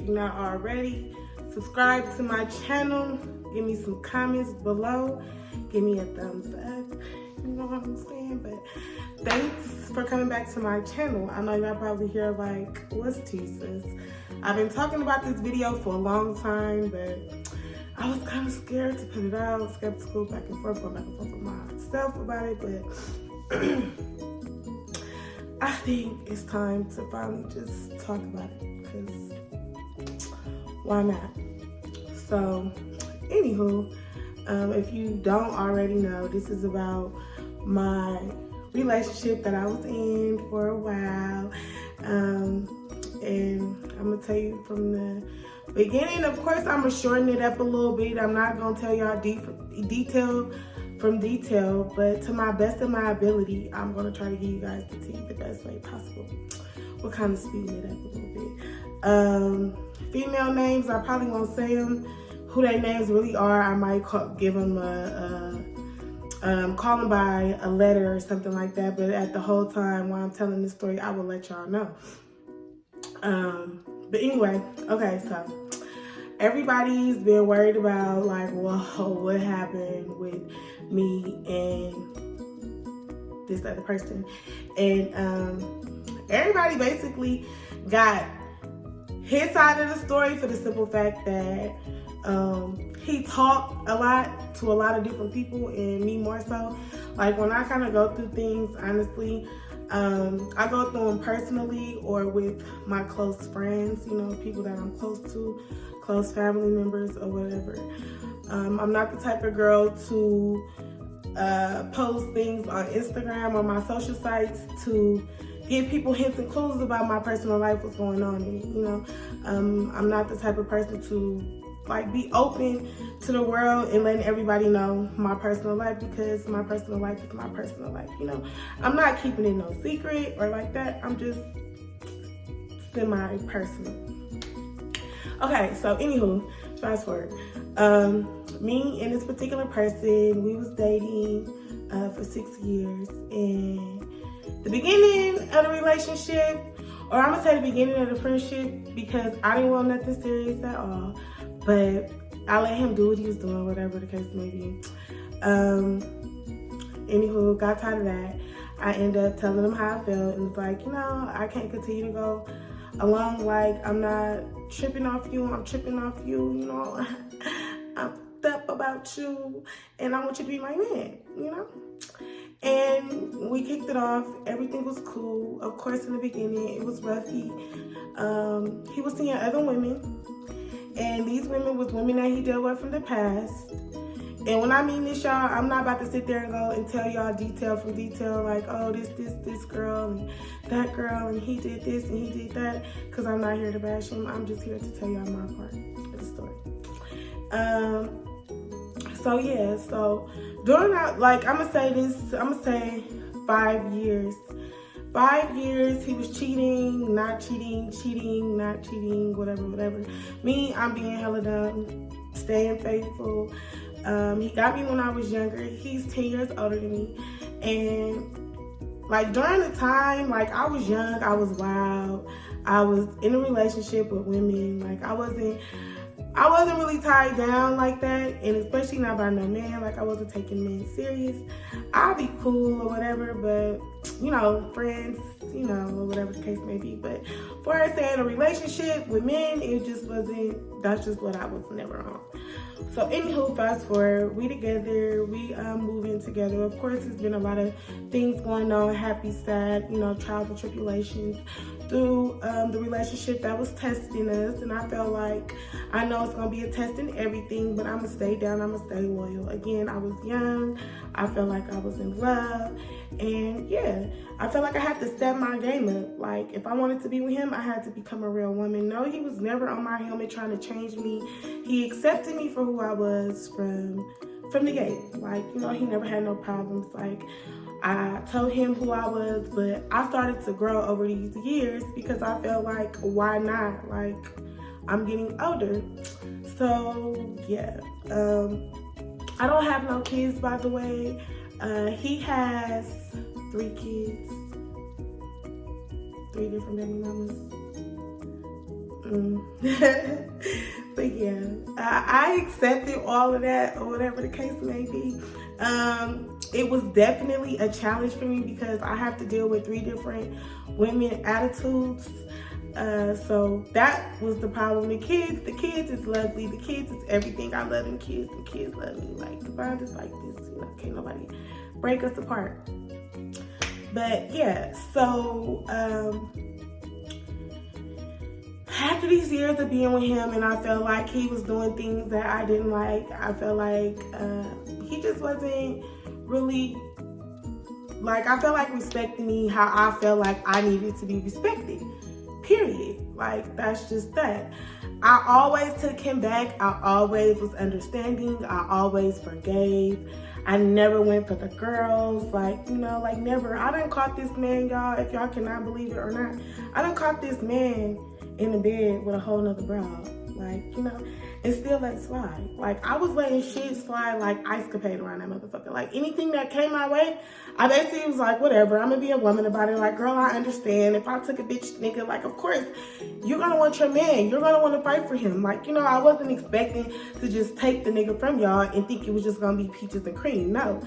you're not already. Subscribe to my channel. Give me some comments below. Give me a thumbs up. You know what I'm saying? But thanks for coming back to my channel. I know y'all probably hear like, what's tea, sis? I've been talking about this video for a long time, but I was kind of scared to put it out, skeptical, back and forth, going back and forth with myself about it, but I think it's time to finally just talk about it, because why not? So, anywho, if you don't already know, this is about my relationship that I was in for a while, and I'm gonna tell you from the beginning. Of course, I'm gonna shorten it up a little bit. I'm not gonna tell y'all detail from detail, but to my best of my ability, I'm gonna try to give you guys the tea the best way possible. We're kind of speeding it up a little bit. Female names, I probably won't say them. Who their names really are, I might give them call them by a letter or something like that. But at the whole time while I'm telling this story, I will let y'all know. But anyway, okay, so everybody's been worried about like, whoa, what happened with me and this other person. And everybody basically got his side of the story for the simple fact that he talked a lot to a lot of different people, and me more so. Like when I kind of go through things, honestly, I go through them personally or with my close friends, you know, people that I'm close to, close family members or whatever. I'm not the type of girl to post things on Instagram or my social sites to give people hints and clues about my personal life, what's going on in it, you know. I'm not the type of person to like be open to the world and letting everybody know my personal life, because my personal life is my personal life, you know. I'm not keeping it no secret or like that. I'm just semi-personal. Okay, so anywho, fast forward. Me and this particular person, we was dating for 6 years, and the beginning of the relationship, or I'm gonna say the beginning of the friendship, because I didn't want nothing serious at all, but I let him do what he was doing, whatever the case may be. Anywho, got tired of that. I ended up telling him how I felt, and it's like, you know, I can't continue to go along like I'm not tripping off you, I'm tripping off you, you know. I'm up about you, and I want you to be my man, you know. And we kicked it off. Everything was cool. Of course, in the beginning, it was rough. He was seeing other women, and these women was women that he dealt with from the past. And when I mean this, y'all, I'm not about to sit there and go and tell y'all detail from detail, like, oh, this girl and that girl, and he did this and he did that, because I'm not here to bash him. I'm just here to tell y'all my part of the story. So yeah, so during that, like, I'm gonna say 5 years. 5 years, he was cheating, not cheating, cheating, not cheating, whatever. Me, I'm being hella dumb, staying faithful. He got me when I was younger. He's 10 years older than me. And like during the time, like I was young, I was wild. I was in a relationship with women. Like I wasn't really tied down like that, and especially not by no man. Like I wasn't taking men serious. I'll be cool or whatever, but you know, friends, you know, or whatever the case may be. But for her saying a relationship with men, it just wasn't, that's just what I was never on. So anywho, fast forward, we together, we moving together. Of course, there's been a lot of things going on, happy, sad, you know, trials and tribulations through the relationship that was testing us. And I felt like, I know it's gonna be a test in everything, but I'm gonna stay down, I'm gonna stay loyal. Again, I was young, I felt like I was in love, and yeah, I felt like I had to step my game up. Like if I wanted to be with him, I had to become a real woman. No, he was never on my helmet trying to change me. He accepted me for who I was from the gate. Like, you know, he never had no problems. Like, I told him who I was, but I started to grow over these years because I felt like, why not? Like, I'm getting older. So, yeah. I don't have no kids, by the way. He has 3 kids. 3 different baby mamas. But yeah, I accepted all of that, or whatever the case may be. It was definitely a challenge for me because I have to deal with 3 different women attitudes. So that was the problem. The kids is lovely. The kids is everything. I love them kids. The kids love me. Like, the bond is like this. Can't nobody break us apart. But yeah, so after these years of being with him, and I felt like he was doing things that I didn't like. I felt like he just wasn't really, like, I felt like respecting me how I felt like I needed to be respected. Period. Like, that's just that. I always took him back. I always was understanding. I always forgave. I never went for the girls. Like, like never. I done caught this man, y'all, if y'all cannot believe it or not. I done caught this man in the bed with a whole nother broad. Like, and still let it slide. Like, I was letting shit slide like ice capade around that motherfucker. Like, anything that came my way, I basically was like, whatever, I'm gonna be a woman about it. Like, girl, I understand. If I took a bitch nigga, like, of course, you're gonna want your man. You're gonna wanna fight for him. Like, I wasn't expecting to just take the nigga from y'all and think it was just gonna be peaches and cream. No.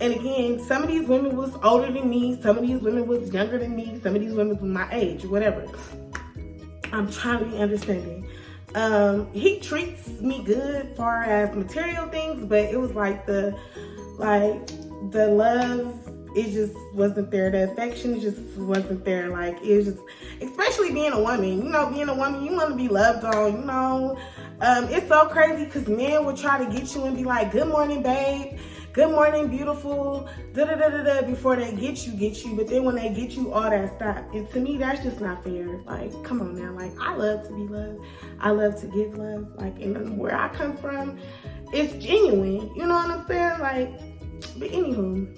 And again, some of these women was older than me. Some of these women was younger than me. Some of these women was my age, whatever. I'm trying to be understanding. He treats me good far as material things, but it was like the love, it just wasn't there. The affection just wasn't there. Like, it was just, especially being a woman, being a woman, you want to be loved on, it's so crazy because men would try to get you and be like, good morning, babe. Good morning, beautiful, da-da-da-da-da, before they get you. But then when they get you, all that stop. And to me, that's just not fair. Like, come on now. Like, I love to be loved. I love to give love. Like, and where I come from, it's genuine. You know what I'm saying? Like, but anywho,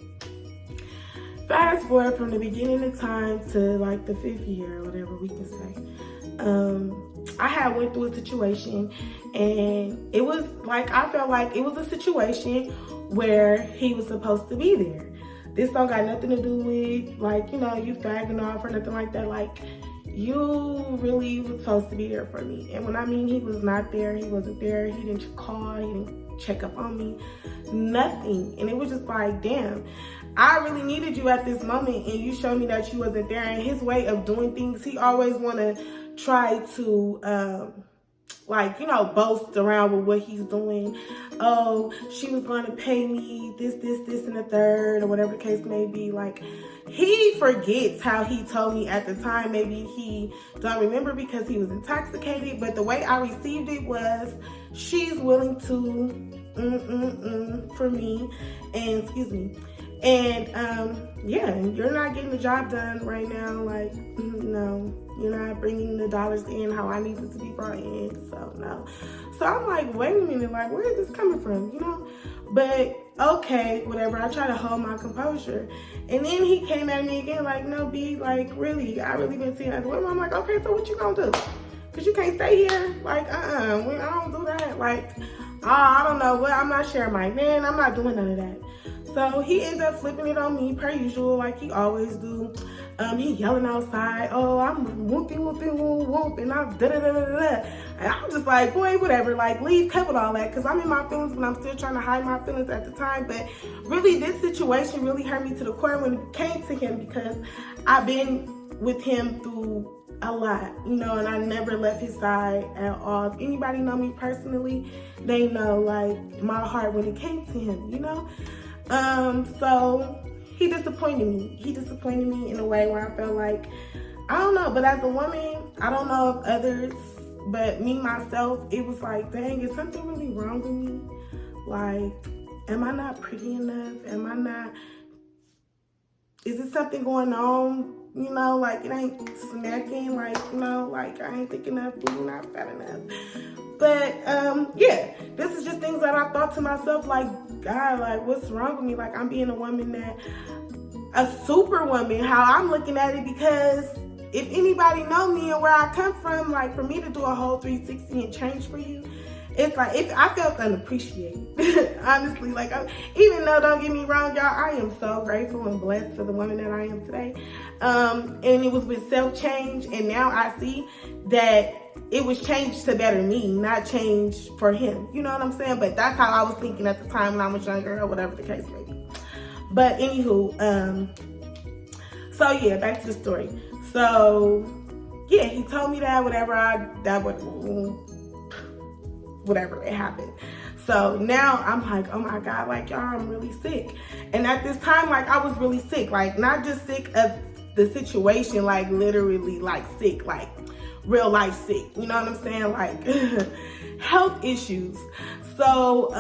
fast forward from the beginning of time to like the 5th year, or whatever we can say. I had went through a situation, and it was like, I felt like it was a situation where he was supposed to be there. This don't got nothing to do with, like, you fagging off or nothing like that. Like, you really was supposed to be there for me. And when I mean he was not there, he wasn't there. He didn't call, he didn't check up on me, nothing. And it was just like, damn, I really needed you at this moment, and you showed me that you wasn't there. And his way of doing things, he always want to try to, boast around with what he's doing. Oh, she was going to pay me this, and the third, or whatever the case may be. Like, he forgets how he told me at the time. Maybe he don't remember because he was intoxicated. But the way I received it was, she's willing to for me, and excuse me. And yeah, you're not getting the job done right now. Like, no, you're not bringing the dollars in how I need it to be brought in. So no. So I'm like, wait a minute, like, where is this coming from? But okay, whatever. I try to hold my composure. And then he came at me again, like, no, B, like, really, I really been seeing other women. I'm like, okay, so what you gonna do? Cause you can't stay here. Like, I don't do that. Like, I don't know what. I'm not sharing my man. I'm not doing none of that. So he ended up flipping it on me per usual, like he always do. He yelling outside, oh, I'm whooping, and I'm da-da-da-da-da. And I'm just like, boy, whatever, like, leave, cut with all that, because I'm in my feelings, but I'm still trying to hide my feelings at the time. But really, this situation really hurt me to the core when it came to him, because I've been with him through a lot, and I never left his side at all. If anybody know me personally, they know, like, my heart when it came to him, So he disappointed me. He disappointed me in a way where I felt like, I don't know, but as a woman, I don't know if others, but me, myself, it was like, dang, is something really wrong with me? Like, am I not pretty enough? Is it something going on? Like, it ain't smacking, like, like, I ain't thick enough, booty not fat enough. But, yeah, this is just things that I thought to myself, like, God, like, what's wrong with me? Like, I'm being a woman a super woman, how I'm looking at it, because if anybody know me and where I come from, like, for me to do a whole 360 and change for you, it's like, if I felt unappreciated, honestly. Like, even though, don't get me wrong, y'all, I am so grateful and blessed for the woman that I am today. And it was with self-change, and now I see that it was changed to better me, not changed for him. You know what I'm saying? But that's how I was thinking at the time when I was younger, or whatever the case may be. But anywho, so yeah, back to the story. So yeah, he told me that whatever, it happened. So now I'm like, oh my God, like, y'all, I'm really sick. And at this time, like, I was really sick, like, not just sick of the situation, like, literally, like, sick, like, real life sick. You know what I'm saying? Like, health issues. So,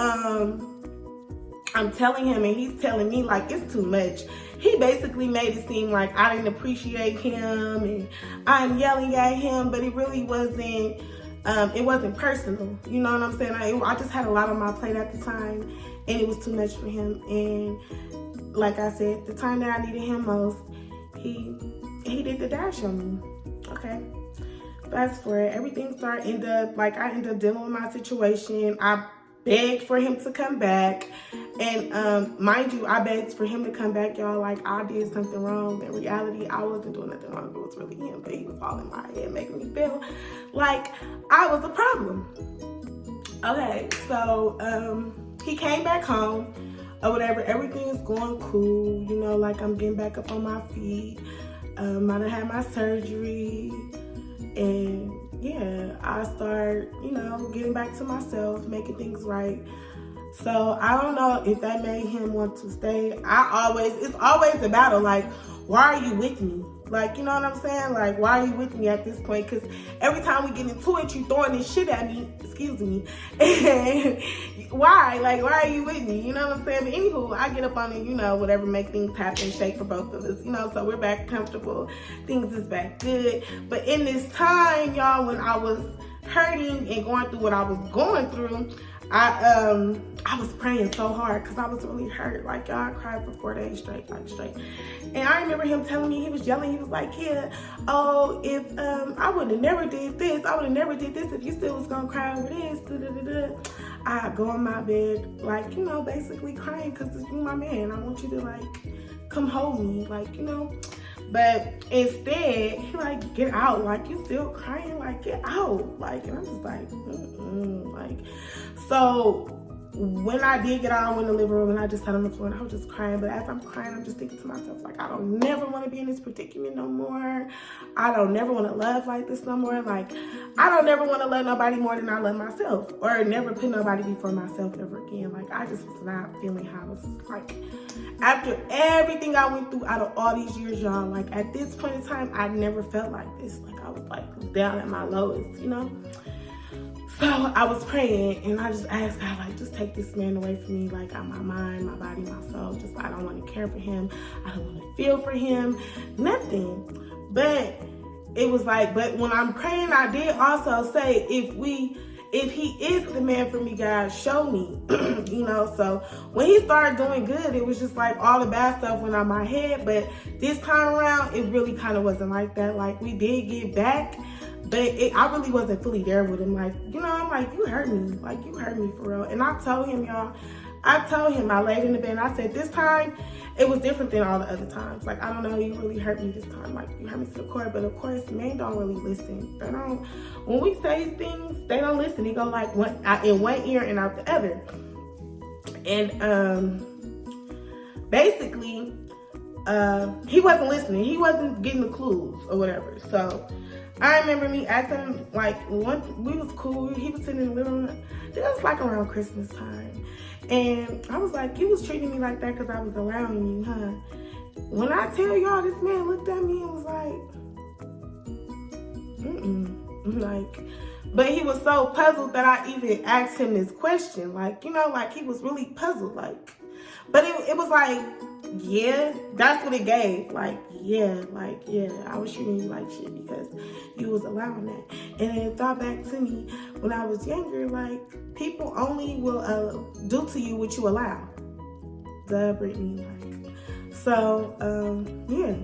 I'm telling him, and he's telling me, like, it's too much. He basically made it seem like I didn't appreciate him and I'm yelling at him, but it really wasn't. It wasn't personal. You know what I'm saying? I just had a lot on my plate at the time, and it was too much for him. And like I said, the time that I needed him most, he did the dash on me. Okay. Fast forward, everything ended up dealing with my situation. I begged for him to come back. And mind you, I begged for him to come back, y'all, like I did something wrong. In reality, I wasn't doing nothing wrong. It was really him, but he was all in my head, making me feel like I was a problem. Okay, so he came back home or whatever. Everything is going cool, you know, like I'm getting back up on my feet. I done had my surgery, and yeah, I start, you know, getting back to myself, making things right. So I don't know if that made him want to stay. It's always a battle. Like, why are you with me? Like, you know what I'm saying? Like, why are you with me at this point? Because every time we get into it, you throwing this shit at me. Excuse me. And why? Like, why are you with me? You know what I'm saying? But anywho, I get up on it, you know, whatever, make things happen, shake for both of us, you know, so we're back comfortable. Things is back good. But in this time, y'all, when I was hurting and going through what I was going through, I was praying so hard because I was really hurt. Like, y'all, I cried for 4 days straight. And I remember him telling me, he was yelling, he was like, yeah, oh, if I would have never did this, if you still was gonna cry over this, I go in my bed, like, you know, basically crying because you're my man. I want you to, like, come hold me, like, you know. But instead, he like, get out, like, you still crying, like, get out, like, and I'm just like, like, so when I did get out, I went in the living room and I just sat on the floor and I was just crying. But as I'm crying, I'm just thinking to myself, like, I don't never want to be in this predicament no more. I don't never want to love like this no more. Like, I don't never want to love nobody more than I love myself, or never put nobody before myself ever again. Like, I just was not feeling how I was, like, after everything I went through out of all these years, y'all, like, at this point in time, I never felt like this. Like, I was, like, down at my lowest, you know? So I was praying, and I just asked God, like, just take this man away from me, like, out my mind, my body, my soul. Just, I don't want to care for him. I don't want to feel for him, nothing. But it was like, but when I'm praying, I did also say, if he is the man for me, God, show me, you know. So when he started doing good, it was just like all the bad stuff went out my head. But this time around, it really kind of wasn't like that. Like, we did get back, but I really wasn't fully there with him. Like, you know, I'm like, you hurt me. Like, you hurt me for real. And I told him, y'all, I laid in the bed and I said, this time, it was different than all the other times. Like, I don't know, you really hurt me this time. Like, you hurt me to the core. But of course, men don't really listen. They don't, when we say things, they don't listen. They go like in one ear and out the other. And basically, he wasn't listening. He wasn't getting the clues or whatever. So I remember me asking him, like, we was cool. He was sitting in the living room. It was like around Christmas time. And I was like, you was treating me like that because I was allowing you, huh? When I tell y'all, this man looked at me and was like, like, but he was so puzzled that I even asked him this question. Like, you know, like, he was really puzzled, like, but it was like, yeah, that's what it gave. Like, yeah, I was treating you like shit because you was allowing that. And it thought back to me when I was younger, like, people only will do to you what you allow. Duh, Brittany, like. So, yeah.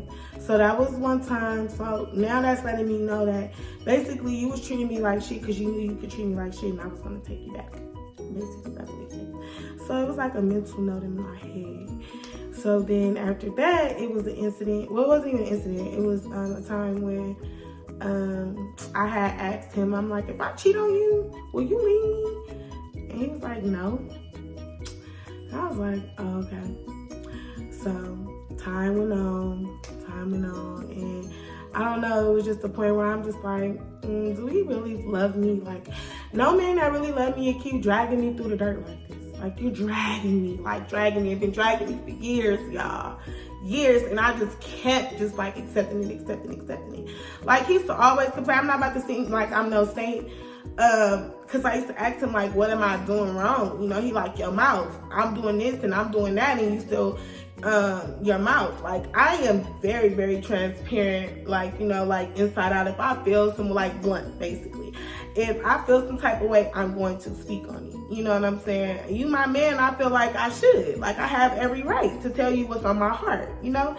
So that was one time. So now that's letting me know that basically you was treating me like shit because you knew you could treat me like shit and I was going to take you back. Basically, that's what it did. So it was like a mental note in my head. So then after that, it was an incident. Well, it wasn't even an incident. It was a time when I had asked him, I'm like, if I cheat on you, will you leave me? And he was like, no. And I was like, oh, okay. So time went on, and I don't know, it was just the point where I'm just like, do he really love me? Like, no man that really loved me and keep dragging me through the dirt like this. Like, you're dragging me, You've been dragging me for years, y'all. Years, and I just kept just like accepting it. Like, he used to always complain. I'm not about to seem like I'm no saint, because I used to ask him, like, what am I doing wrong? You know, he like, your mouth. I'm doing this and I'm doing that, and you still your mouth. Like, I am very, very transparent, like, you know, like inside out. If I feel some, like, blunt, basically. If I feel some type of way, I'm going to speak on it. You know what I'm saying? You my man, I feel like I should. Like, I have every right to tell you what's on my heart, you know?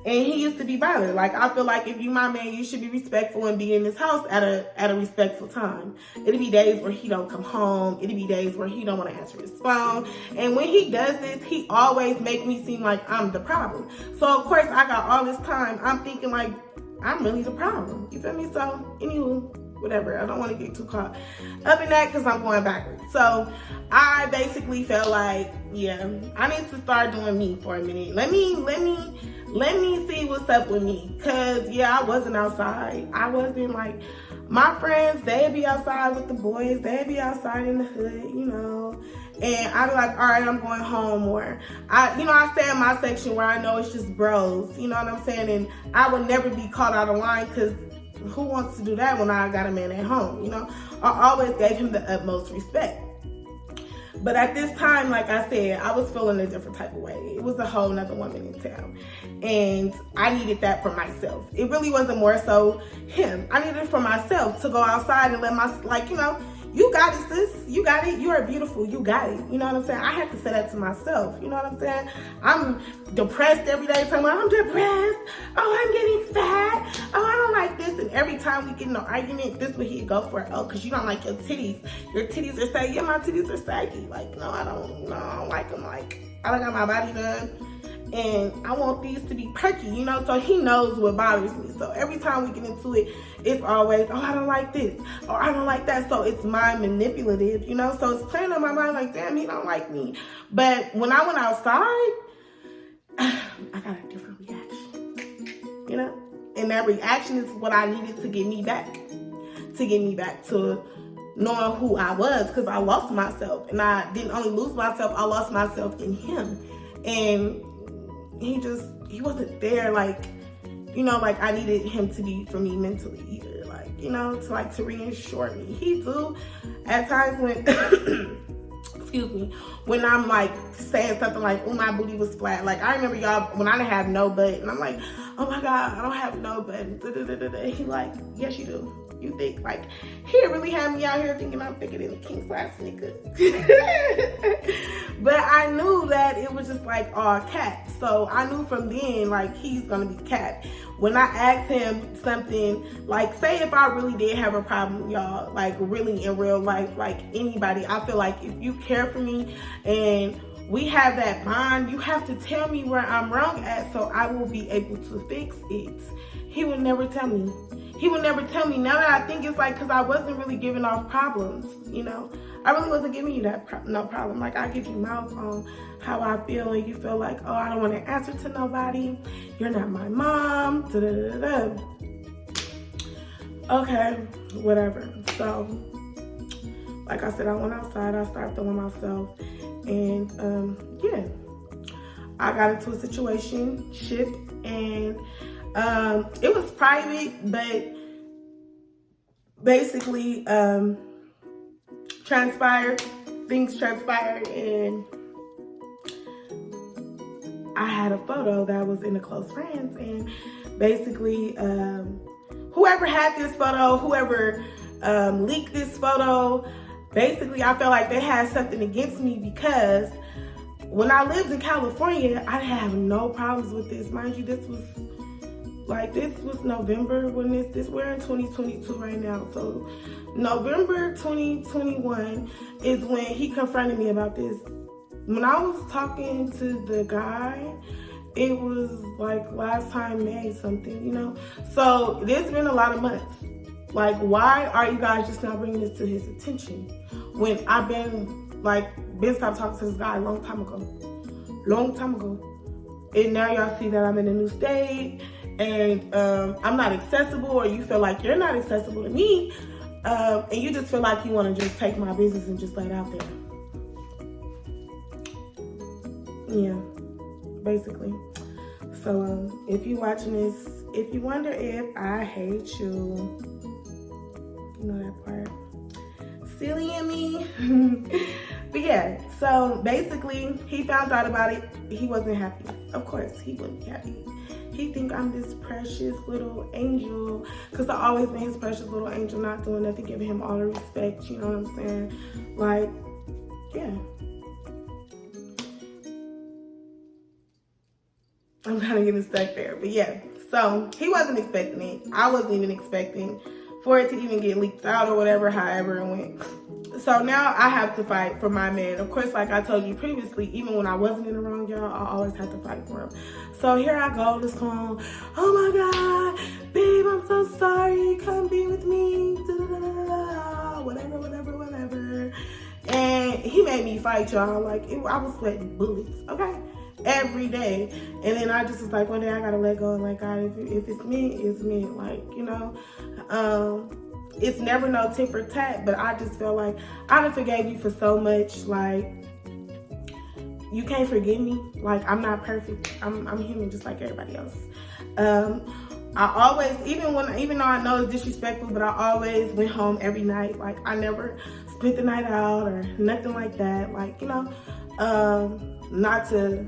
And he used to be bothered. Like, I feel like if you my man, you should be respectful and be in this house at a respectful time. It'll be days where he don't come home. It'll be days where he don't want to answer his phone. And when he does this, he always make me seem like I'm the problem. So, of course, I got all this time. I'm thinking, like, I'm really the problem. You feel me? So, anywho, whatever. I don't want to get too caught up in that because I'm going backwards. So, I basically felt like, yeah, I need to start doing me for a minute. Let me see what's up with me. Cause yeah, I wasn't outside. I wasn't like, my friends, they'd be outside with the boys. They'd be outside in the hood, you know. And I'd be like, all right, I'm going home. Or I stay in my section where I know it's just bros. You know what I'm saying? And I would never be caught out of line because who wants to do that when I got a man at home, you know? I always gave him the utmost respect. But at this time, like I said, I was feeling a different type of way. It was a whole nother woman in town. And I needed that for myself. It really wasn't more so him. I needed it for myself to go outside and let my, like, you know, you got it, sis. You got it. You are beautiful. You got it. You know what I'm saying? I had to say that to myself. You know what I'm saying? I'm depressed every day. Saying, I'm depressed. Oh, I'm getting fat. Oh, I don't like this. And every time we get in an argument, this is what he'd go for. Oh, because you don't like your titties. Your titties are saggy. Yeah, my titties are saggy. Like, no, I don't like them. Like, I don't got my body done. And I want these to be perky, you know, so he knows what bothers me. So every time we get into it, it's always, oh, I don't like this, or I don't like that. So it's mind manipulative, you know, so it's playing on my mind like, damn, he don't like me. But when I went outside, I got a different reaction, you know, and that reaction is what I needed to get me back to knowing who I was, because I lost myself. And I didn't only lose myself, I lost myself in him. And he wasn't there, like, you know, like I needed him to be for me mentally either, like, you know, to reassure me. He do at times when, excuse me, when I'm like saying something like, oh, my booty was flat. Like, I remember y'all when I didn't have no butt, and I'm like, oh my God, I don't have no butt. He like, yes, you do. You think, like, he really had me out here thinking I'm thicker than a king size sneaker. But I knew that it was just like all cat. So I knew from then, like, he's gonna be cat. When I asked him something, like, say if I really did have a problem, y'all, like really in real life, like anybody, I feel like if you care for me and we have that bond, you have to tell me where I'm wrong at so I will be able to fix it. He would never tell me. He would never tell me. Now that I think, it's like because I wasn't really giving off problems, you know. I really wasn't giving you that no problem. Like, I give you mouth on how I feel, and you feel like, oh, I don't want to answer to nobody. You're not my mom. Da-da-da-da-da. Okay, whatever. So, like I said, I went outside. I started feeling myself, and yeah, I got into a situationship, and it was private, but basically things transpired, and I had a photo that was in the close friends, and basically whoever had this photo, whoever leaked this photo, basically I felt like they had something against me, because when I lived in California, I didn't have no problems with this. Mind you, this was Like, this was November when we're in 2022 right now. So November 2021 is when he confronted me about this. When I was talking to the guy, it was like last time May something, you know? So there's been a lot of months. Like, why are you guys just now bringing this to his attention when I've been stopped talking to this guy a long time ago? And now y'all see that I'm in a new state and I'm not accessible, or you feel like you're not accessible to me, and you just feel like you want to just take my business and just lay it out there. Yeah, basically. So if you're watching this, if you wonder if I hate you, you know that part. Silly in me. But yeah, so basically he found out about it. He wasn't happy. Of course he wouldn't be happy. He think I'm this precious little angel, because I always been his precious little angel, not doing nothing, giving him all the respect, you know what I'm saying? Like, yeah. I'm kind of getting stuck there, but yeah. So he wasn't expecting it. I wasn't even expecting for it to even get leaked out or whatever, however it went. So now I have to fight for my man. Of course, like I told you previously, even when I wasn't in the wrong, y'all, I always had to fight for him. So here I go, this song. Oh my God, babe, I'm so sorry. Come be with me. Whatever. And he made me fight, y'all. Like, I was sweating bullets, okay? Every day. And then I just was like, one day I gotta let go and like, God, if it's me, it's me. Like, you know, it's never no tit for tat, but I just feel like I done forgave you for so much. Like, you can't forgive me. Like, I'm not perfect. I'm human just like everybody else. I always, even though I know it's disrespectful, but I always went home every night. Like, I never spent the night out or nothing like that. Like, you know, not to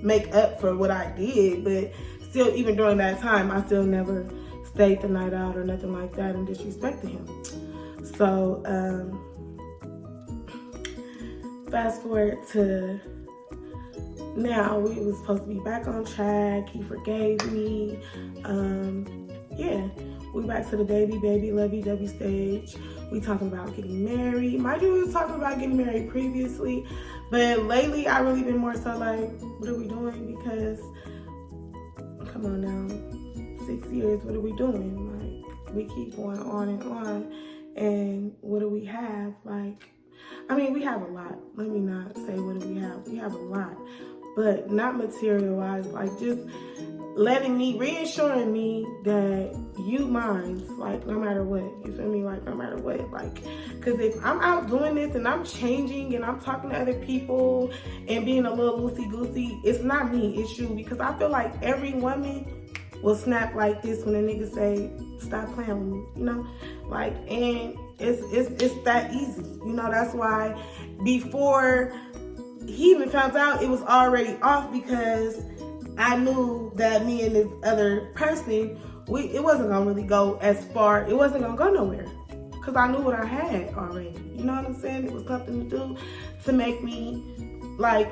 make up for what I did, but still, even during that time, I still never stayed the night out or nothing like that and disrespected him. So fast forward to now, we was supposed to be back on track. He forgave me. Yeah, we back to the baby lovey-dovey stage. We talking about getting married. Mind you, we was talking about getting married previously, but lately I really been more so like, what are we doing? Because come on now, 6 years, what are we doing? Like, we keep going on and on, and what do we have? Like, I mean, we have a lot. Let me not say what do we have. We have a lot, but not material-wise. Like, just reassuring me that you mine, like, no matter what. You feel me? Like, no matter what. Like, because if I'm out doing this and I'm changing and I'm talking to other people and being a little loosey-goosey, it's not me, it's you. Because I feel like every woman will snap like this when a nigga say, stop playing with me, you know? Like, and it's that easy. You know, that's why before he even found out, it was already off, because I knew that me and this other person, it wasn't gonna really go as far. It wasn't gonna go nowhere, because I knew what I had already. You know what I'm saying? It was something to do to make me, like,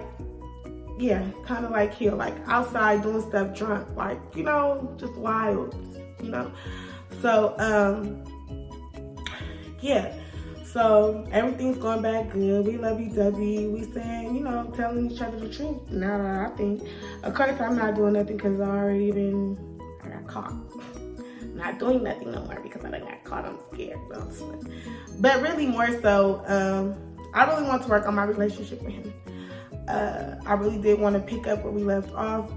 yeah, kind of like here, like outside doing stuff drunk, like, you know, just wild, you know? So, yeah. So everything's going back good. We lovey-dovey. We saying, you know, telling each other the truth. Now that I think, of course, I'm not doing nothing because I got caught. Not doing nothing no more because I done got caught. I'm scared, honestly. But really more so, I really want to work on my relationship with him. I really did want to pick up where we left off,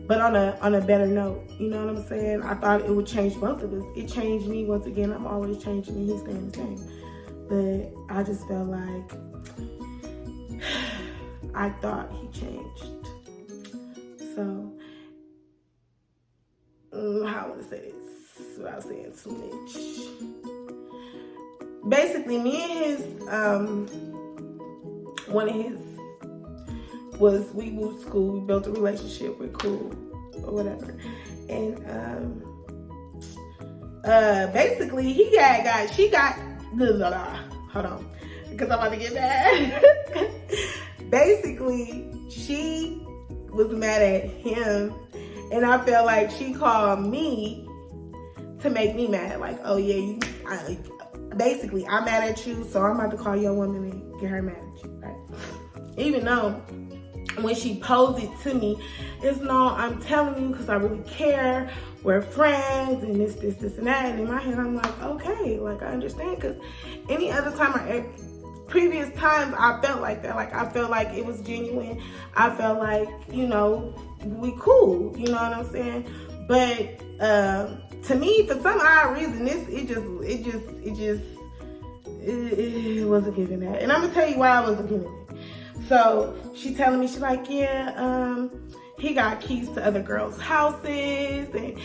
but on a better note. You know what I'm saying? I thought it would change both of us. It changed me. Once again, I'm always changing and he's staying the same. But I just felt like I thought he changed. So, how I want to say this without saying too much. Basically, me and his, one of his was, we moved to school, we built a relationship, we're cool, or whatever. And basically, hold on, because I'm about to get mad. Basically, she was mad at him And I felt like she called me to make me mad. Like, oh yeah, basically, I'm mad at you, so I'm about to call your woman and get her mad at you, right? Even though when she posed it to me, it's no, I'm telling you because I really care. We're friends and this, and that. And in my head, I'm like, okay, like I understand. Because any other time previous times, I felt like that. Like I felt like it was genuine. I felt like, you know, we cool. You know what I'm saying? But to me, for some odd reason, it wasn't giving that. And I'm gonna tell you why I wasn't giving it. So she telling me, she's like, yeah, he got keys to other girls' houses, and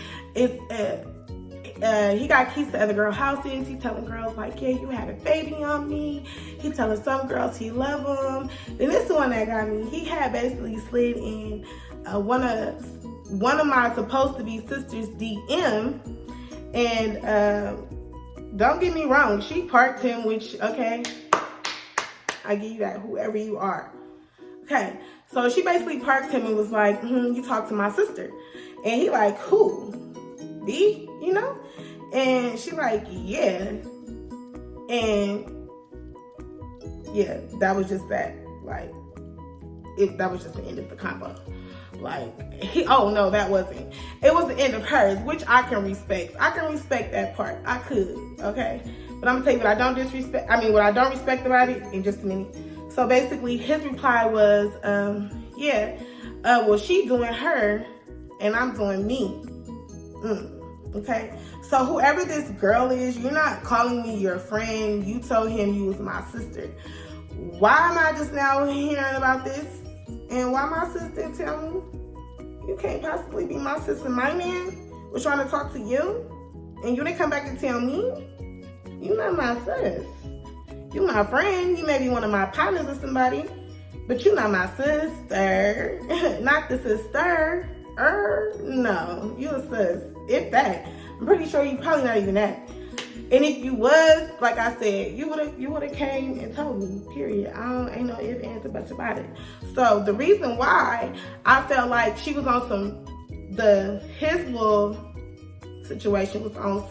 he got keys to other girls' houses. He telling girls like, yeah, you had a baby on me. He telling some girls he love them. Then this one that got me. He had basically slid in one of my supposed to be sisters' DM, and don't get me wrong, she parked him, which, okay, I give you that, whoever you are. Okay, so she basically parked him and was like, you talk to my sister. And he like, who? B? You know? And she like, yeah. And yeah, that was just that. Like, that was just the end of the combo. Like, oh no, that wasn't. It was the end of hers, which I can respect. I can respect that part. I could, okay? But I'm gonna tell you what I don't respect about it in just a minute. So basically, his reply was, well, she doing her, and I'm doing me. Okay? So whoever this girl is, you're not calling me your friend. You told him you was my sister. Why am I just now hearing about this? And why my sister tell me you can't possibly be my sister? My man was trying to talk to you, and you didn't come back and tell me? You not my sis. You my friend. You may be one of my partners or somebody, but you not my sister. Not the sister. No, you a sis. If that, I'm pretty sure you probably not even that. And if you was, like I said, you would have came and told me. Period. Ain't no ifs, ands, or buts about it. So the reason why I felt like she was on his little situation was on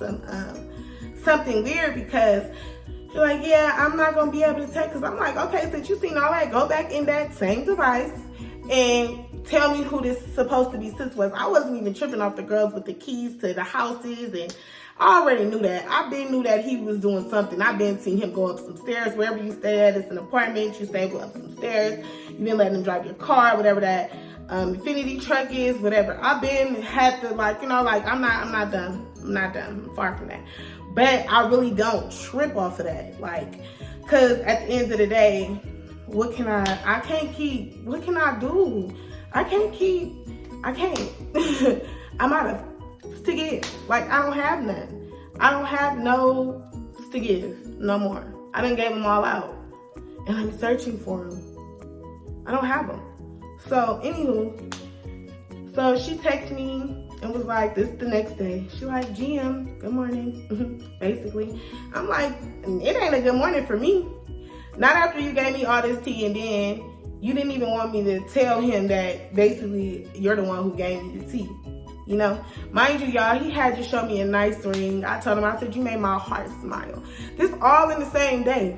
something weird, because she's like, yeah, I'm not gonna be able to take. Because I'm like, okay, since you seen all that, go back in that same device and tell me who this supposed to be sis was. I wasn't even tripping off the girls with the keys to the houses, and I already knew that. I been knew that he was doing something. I've been seeing him go up some stairs. Wherever you stay at, it's an apartment, you stay up some stairs. You've been letting him drive your car, whatever that Infinity truck is, whatever. I've been had to, like, you know, like, I'm not done. I'm not done. I'm far from that. But I really don't trip off of that. Like, because at the end of the day, what can I do? I can't. I'm out of to give. Like, I don't have none. I don't have no to give no more. I done gave them all out. And I'm searching for them. I don't have them. So, anywho, so she texted me and was like, this is the next day. She like, GM, good morning, basically. I'm like, it ain't a good morning for me. Not after you gave me all this tea, and then you didn't even want me to tell him that basically you're the one who gave me the tea. You know, mind you, y'all, he had to show me a nice ring. I told him, I said, you made my heart smile. This all in the same day.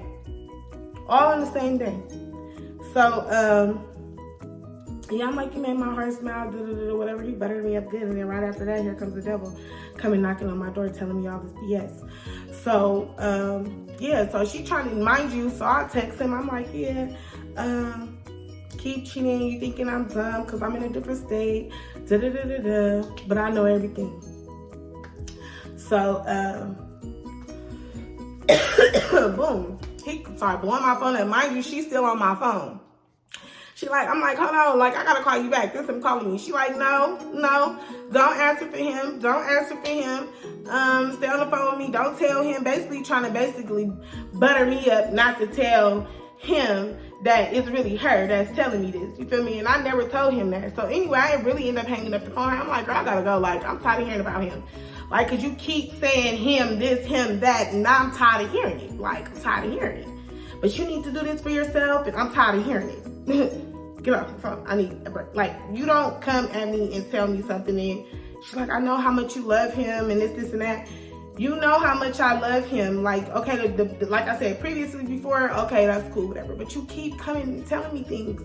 All in the same day. So, yeah, I'm like, you made my heart smile, whatever. He buttered me up good. And then right after that, here comes the devil coming knocking on my door telling me all this BS. So, yeah, so she trying to, mind you, so I text him. I'm like, yeah, keep cheating. You thinking I'm dumb because I'm in a different state. But I know everything. So, boom. He started blowing my phone. And mind you, she's still on my phone. She like, I'm like, hold on, like, I gotta call you back. This him calling me. She like, no, don't answer for him. Stay on the phone with me. Don't tell him. Basically trying to butter me up not to tell him that it's really her that's telling me this. You feel me? And I never told him that. So anyway, I really ended up hanging up the phone. I'm like, girl, I gotta go. Like, I'm tired of hearing about him. Like, cause you keep saying him this, him that, and I'm tired of hearing it. Like, I'm tired of hearing it. But you need to do this for yourself, and I'm tired of hearing it. get off the phone. I need a break. Like, you don't come at me and tell me something and she's like, I know how much you love him and this and that. You know how much I love him. Like, okay, like I said previously before, okay, that's cool, whatever. But you keep coming and telling me things.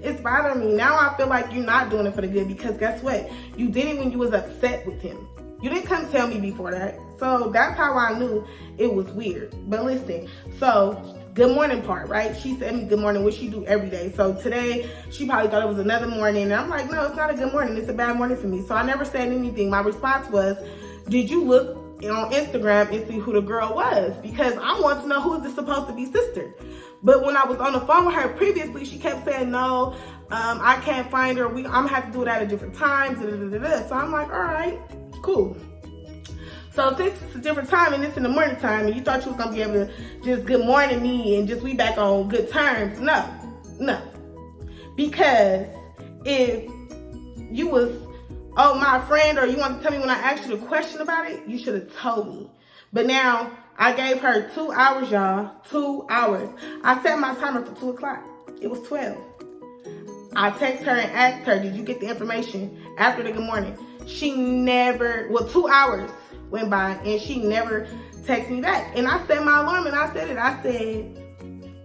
It's bothering me. Now I feel like you're not doing it for the good, because guess what? You did it when you was upset with him. You didn't come tell me before that. So that's how I knew it was weird. But listen, so good morning part, right? She said me good morning, which she do every day. So today, she probably thought it was another morning. And I'm like, no, it's not a good morning. It's a bad morning for me. So I never said anything. My response was, did you look on Instagram and see who the girl was? Because I want to know, who is this supposed to be sister? But when I was on the phone with her previously, she kept saying, no, I can't find her. I'm gonna have to do it at a different time. So I'm like, all right, cool. So since it's a different time and it's in the morning time and you thought you was gonna be able to just good morning me and just we back on good terms, no. Because if you was, oh, my friend, or you want to tell me when I asked you the question about it, you should have told me. But now I gave her 2 hours, y'all, 2 hours. I set my timer for 2 o'clock. It was 12. I texted her and asked her, did you get the information after the good morning? She never, 2 hours went by and she never texted me back. And I set my alarm and I said it. I said,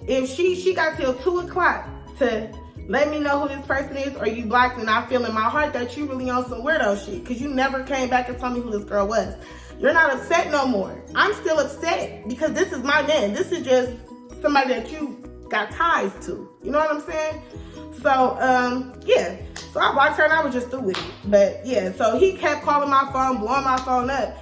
if she got till 2 o'clock to let me know who this person is, or you blocked, and I feel in my heart that you really on some weirdo shit, because you never came back and told me who this girl was. You're not upset no more. I'm still upset because this is my man. This is just somebody that you got ties to. You know what I'm saying? So, yeah. So I blocked her and I was just through with it. But yeah, so he kept calling my phone, blowing my phone up.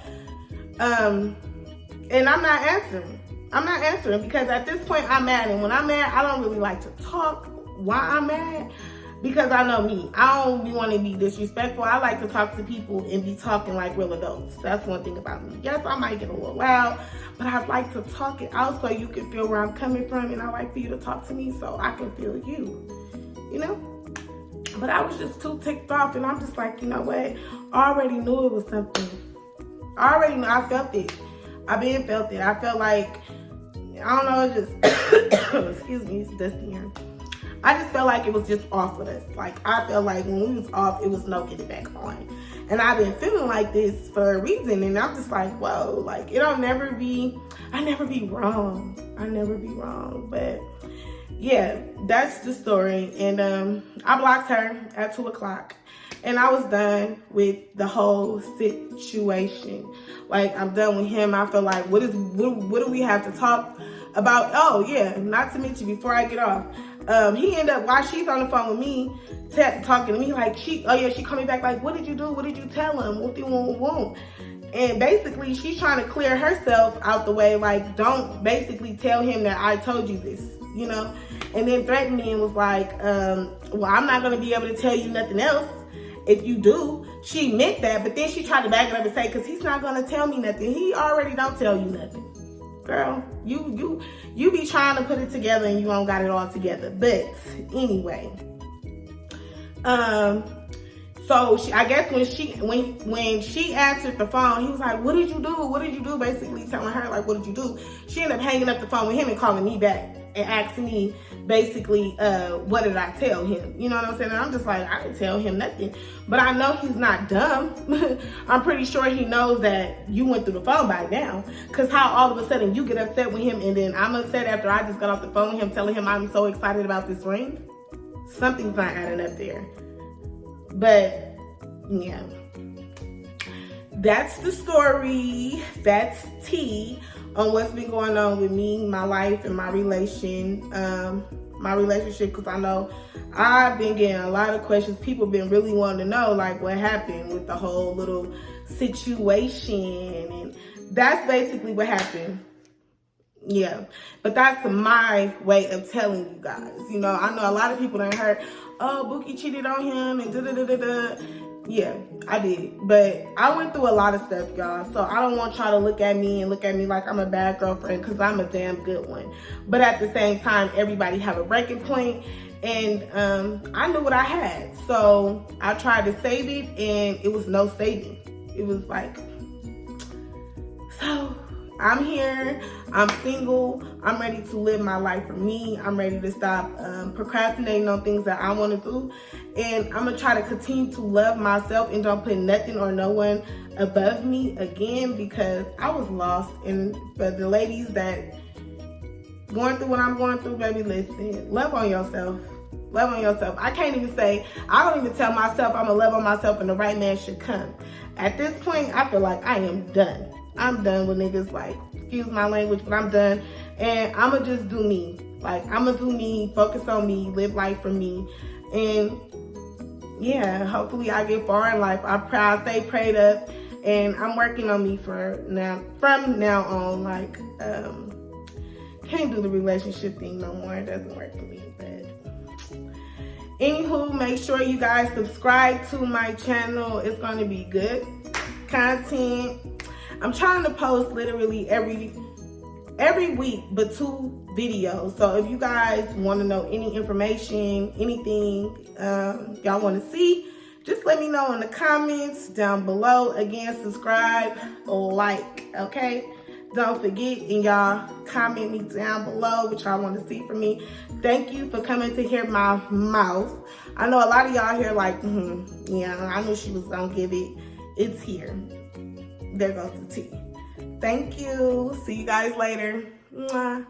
And I'm not answering. I'm not answering because at this point I'm mad. And when I'm mad, I don't really like to talk. Why I'm mad? Because I know me. I don't want to be disrespectful. I like to talk to people and be talking like real adults. That's one thing about me. Yes, I might get a little loud, but I like to talk it out so you can feel where I'm coming from, and I like for you to talk to me so I can feel you. You know? But I was just too ticked off, and I'm just like, you know what? I already knew it was something. I already knew. I felt it. I felt it. I felt like, I don't know, it just, excuse me, it's dusty here. I just felt like it was just off with us. Like, I felt like when we was off, it was no getting back on. And I've been feeling like this for a reason. And I'm just like, whoa, like, I never be wrong. I never be wrong. But yeah, that's the story. And I blocked her at 2 o'clock. And I was done with the whole situation. Like, I'm done with him. I feel like, what do we have to talk about? Oh, yeah, not to mention, before I get off, he ended up, while she's on the phone with me, talking to me, like, she called me back, like, what did you do? What did you tell him? What do you want? And basically, she's trying to clear herself out the way, like, don't basically tell him that I told you this, you know? And then threatened me and was like, well, I'm not going to be able to tell you nothing else if you do. She meant that, but then she tried to back it up and say, because he's not going to tell me nothing. He already don't tell you nothing. Girl, you be trying to put it together and you don't got it all together. But anyway, so I guess when she answered the phone, he was like, what did you do? What did you do? Basically telling her, like, what did you do? She ended up hanging up the phone with him and calling me back and asking me basically, what did I tell him? You know what I'm saying? And I'm just like, I didn't tell him nothing. But I know he's not dumb. I'm pretty sure he knows that you went through the phone by now. Because how all of a sudden you get upset with him and then I'm upset after I just got off the phone with him telling him I'm so excited about this ring? Something's not adding up there. But, yeah. That's the story. That's tea on what's been going on with me, my life, and my relationship. Because I know I've been getting a lot of questions. People been really wanting to know, like, what happened with the whole little situation. And that's basically what happened. Yeah. But that's my way of telling you guys. You know, I know a lot of people done heard, oh, Bookie cheated on him and da-da-da-da-da. Yeah, I did. But I went through a lot of stuff, y'all. So I don't want y'all to look at me like I'm a bad girlfriend, because I'm a damn good one. But at the same time, everybody have a breaking point. And I knew what I had. So I tried to save it, and it was no saving. It was like, so I'm here. I'm single. I'm ready to live my life for me. I'm ready to stop procrastinating on things that I want to do. And I'm going to try to continue to love myself and don't put nothing or no one above me again, because I was lost. And for the ladies that going through what I'm going through, baby, listen, love on yourself. Love on yourself. I can't even say, I don't even tell myself I'm going to love on myself and the right man should come. At this point, I feel like I am done. I'm done with niggas, like, excuse my language, but I'm done. And I'm going to just do me. Like, I'm going to do me, focus on me, live life for me. And yeah, hopefully I get far in life. I stay prayed up, and I'm working on me from now on. Like, can't do the relationship thing no more. It doesn't work for me. But anywho, make sure you guys subscribe to my channel. It's going to be good content. I'm trying to post literally every week, but 2 videos. So if you guys want to know any information, anything y'all want to see, just let me know in the comments down below. Again, subscribe, like, okay? Don't forget, and y'all comment me down below what y'all want to see from me. Thank you for coming to hear my mouth. I know a lot of y'all here like, yeah, I knew she was going to give it. It's here. There goes the tea. Thank you. See you guys later. Mwah.